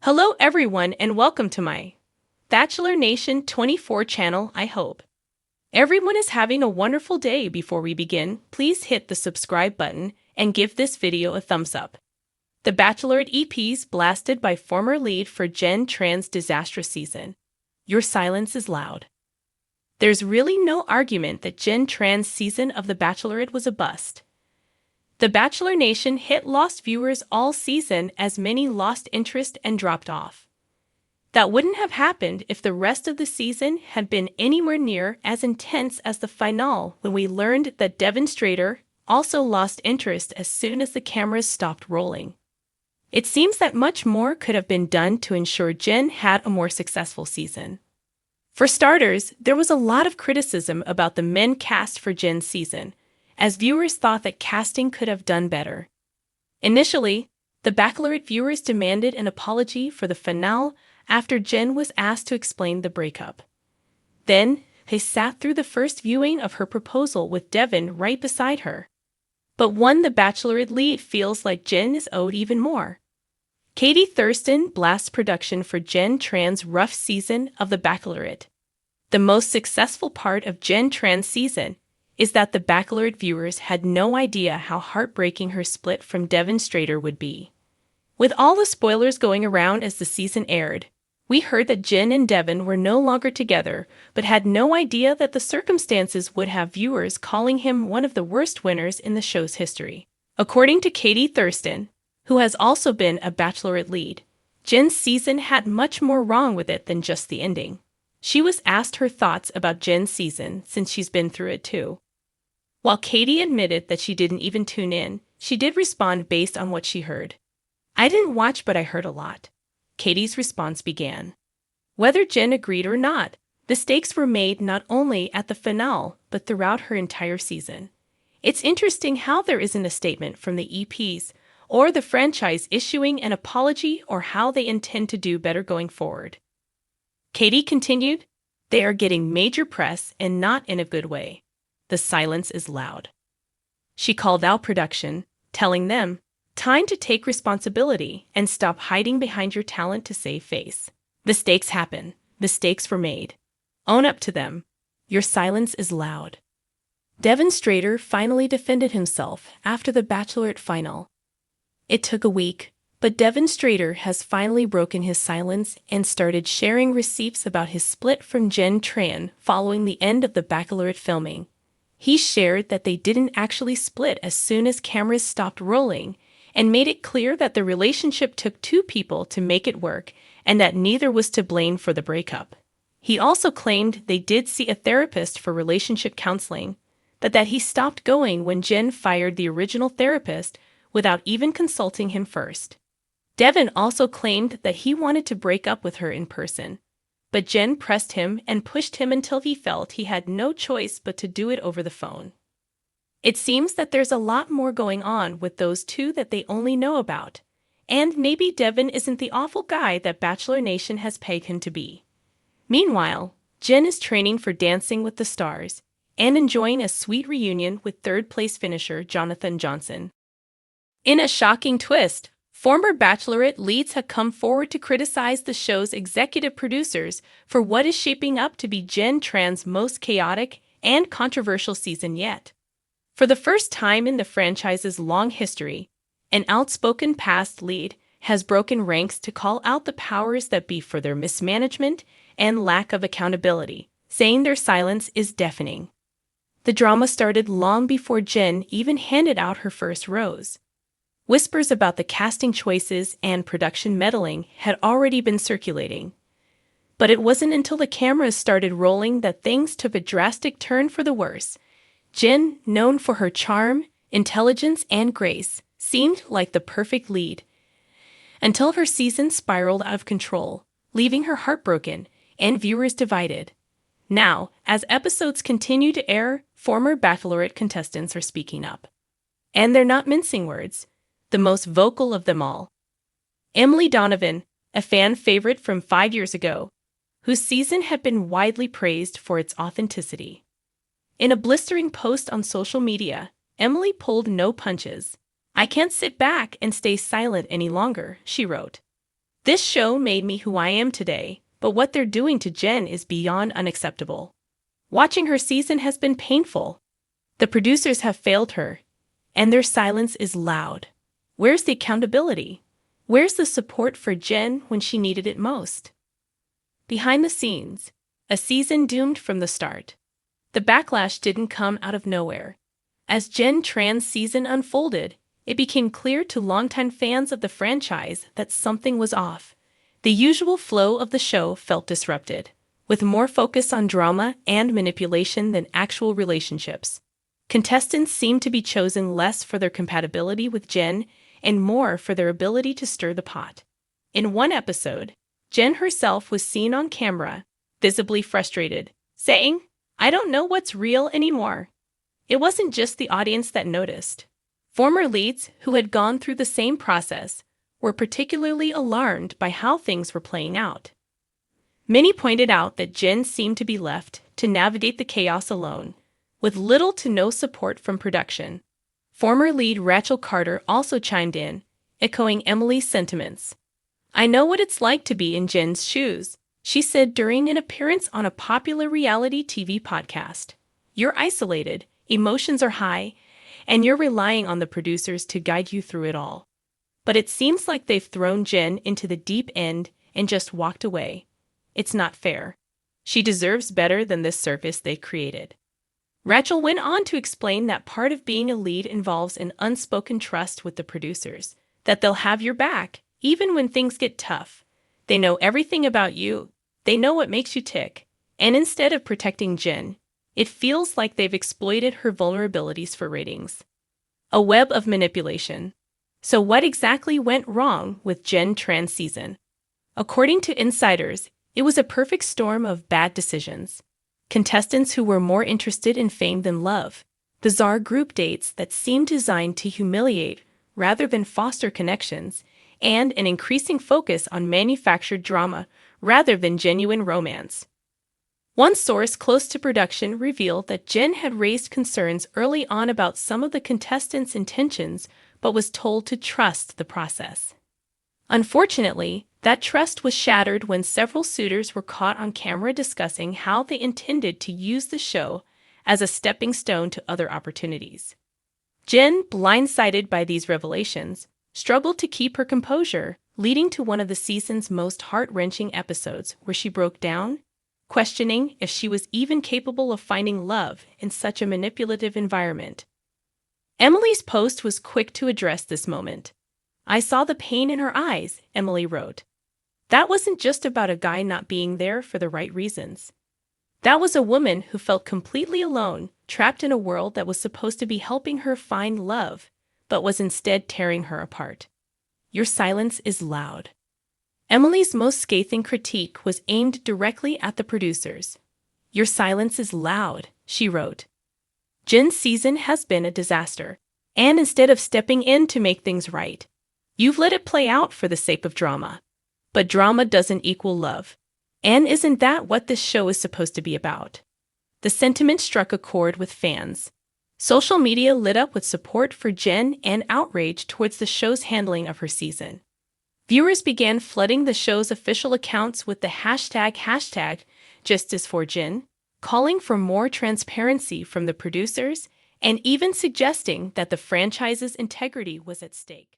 Hello everyone and welcome to my Bachelor Nation 24 channel. I hope everyone is having a wonderful day. Before we begin, please hit the subscribe button and give this video a thumbs up. The Bachelorette EPs blasted by former lead for Jenn Tran's disastrous season. Your silence is loud. There's really no argument that Jenn Tran's season of The Bachelorette was a bust. The Bachelor Nation hit lost viewers all season as many lost interest and dropped off. That wouldn't have happened if the rest of the season had been anywhere near as intense as the finale, when we learned that Devin Strader also lost interest as soon as the cameras stopped rolling. It seems that much more could have been done to ensure Jenn had a more successful season. For starters, there was a lot of criticism about the men cast for Jenn's season, as viewers thought that casting could have done better. Initially, the Bachelorette viewers demanded an apology for the finale after Jenn was asked to explain the breakup. Then, they sat through the first viewing of her proposal with Devin right beside her. But the Bachelorette lead feels like Jenn is owed even more. Katie Thurston blasts production for Jenn Tran's rough season of The Bachelorette. The most successful part of Jenn Tran's season is that the Bachelorette viewers had no idea how heartbreaking her split from Devin Strader would be. With all the spoilers going around as the season aired, we heard that Jenn and Devin were no longer together, but had no idea that the circumstances would have viewers calling him one of the worst winners in the show's history. According to Katie Thurston, who has also been a Bachelorette lead, Jenn's season had much more wrong with it than just the ending. She was asked her thoughts about Jenn's season since she's been through it too. While Katie admitted that she didn't even tune in, she did respond based on what she heard. "I didn't watch, but I heard a lot." Katie's response began. Whether Jenn agreed or not, the stakes were made not only at the finale, but throughout her entire season. It's interesting how there isn't a statement from the EPs or the franchise issuing an apology or how they intend to do better going forward. Katie continued, "They are getting major press and not in a good way. The silence is loud." She called out production, telling them, "Time to take responsibility and stop hiding behind your talent to save face. The stakes happen. The stakes were made. Own up to them. Your silence is loud." Devin Strader finally defended himself after the Bachelorette final. It took a week, but Devin Strader has finally broken his silence and started sharing receipts about his split from Jenn Tran following the end of the Bachelorette filming. He shared that they didn't actually split as soon as cameras stopped rolling, and made it clear that the relationship took two people to make it work and that neither was to blame for the breakup. He also claimed they did see a therapist for relationship counseling, but that he stopped going when Jenn fired the original therapist without even consulting him first. Devin also claimed that he wanted to break up with her in person, but Jenn pressed him and pushed him until he felt he had no choice but to do it over the phone. It seems that there's a lot more going on with those two that they only know about, and maybe Devin isn't the awful guy that Bachelor Nation has pegged him to be. Meanwhile, Jenn is training for Dancing with the Stars and enjoying a sweet reunion with third-place finisher Jonathan Johnson. In a shocking twist, former Bachelorette leads have come forward to criticize the show's executive producers for what is shaping up to be Jenn Tran's most chaotic and controversial season yet. For the first time in the franchise's long history, an outspoken past lead has broken ranks to call out the powers that be for their mismanagement and lack of accountability, saying their silence is deafening. The drama started long before Jenn even handed out her first rose. Whispers about the casting choices and production meddling had already been circulating. But it wasn't until the cameras started rolling that things took a drastic turn for the worse. Jenn, known for her charm, intelligence, and grace, seemed like the perfect lead, until her season spiraled out of control, leaving her heartbroken and viewers divided. Now, as episodes continue to air, former Bachelorette contestants are speaking up. And they're not mincing words. The most vocal of them all, Emily Donovan, a fan favorite from 5 years ago, whose season had been widely praised for its authenticity. In a blistering post on social media, Emily pulled no punches. "I can't sit back and stay silent any longer," she wrote. This show made me who I am today, but what they're doing to Jenn is beyond unacceptable. Watching her season has been painful. The producers have failed her, and their silence is loud. Where's the accountability? Where's the support for Jenn when she needed it most? Behind the scenes, a season doomed from the start. The backlash didn't come out of nowhere. As Tran's season unfolded, it became clear to longtime fans of the franchise that something was off. The usual flow of the show felt disrupted, with more focus on drama and manipulation than actual relationships. Contestants seemed to be chosen less for their compatibility with Jenn and more for their ability to stir the pot. In one episode, Jenn herself was seen on camera, visibly frustrated, saying, "I don't know what's real anymore." It wasn't just the audience that noticed. Former leads who had gone through the same process were particularly alarmed by how things were playing out. Many pointed out that Jenn seemed to be left to navigate the chaos alone, with little to no support from production. Former lead Rachel Carter also chimed in, echoing Emily's sentiments. "I know what it's like to be in Jenn's shoes," she said during an appearance on a popular reality TV podcast. "You're isolated, emotions are high, and you're relying on the producers to guide you through it all. But it seems like they've thrown Jenn into the deep end and just walked away. It's not fair. She deserves better than this surface they created." Rachel went on to explain that part of being a lead involves an unspoken trust with the producers, that they'll have your back, even when things get tough. They know everything about you. They know what makes you tick. And instead of protecting Jenn, it feels like they've exploited her vulnerabilities for ratings. A web of manipulation. So what exactly went wrong with Tran's season? According to insiders, it was a perfect storm of bad decisions. Contestants who were more interested in fame than love, bizarre group dates that seemed designed to humiliate rather than foster connections, and an increasing focus on manufactured drama rather than genuine romance. One source close to production revealed that Jenn had raised concerns early on about some of the contestants' intentions, but was told to trust the process. Unfortunately, that trust was shattered when several suitors were caught on camera discussing how they intended to use the show as a stepping stone to other opportunities. Jenn, blindsided by these revelations, struggled to keep her composure, leading to one of the season's most heart-wrenching episodes where she broke down, questioning if she was even capable of finding love in such a manipulative environment. Emily's post was quick to address this moment. "I saw the pain in her eyes," Emily wrote. "That wasn't just about a guy not being there for the right reasons. That was a woman who felt completely alone, trapped in a world that was supposed to be helping her find love, but was instead tearing her apart. Your silence is loud." Emily's most scathing critique was aimed directly at the producers. "Your silence is loud," she wrote. "Jenn's season has been a disaster, and instead of stepping in to make things right, you've let it play out for the sake of drama. But drama doesn't equal love. And isn't that what this show is supposed to be about?" The sentiment struck a chord with fans. Social media lit up with support for Jenn and outrage towards the show's handling of her season. Viewers began flooding the show's official accounts with the hashtag Justice for Jenn, calling for more transparency from the producers and even suggesting that the franchise's integrity was at stake.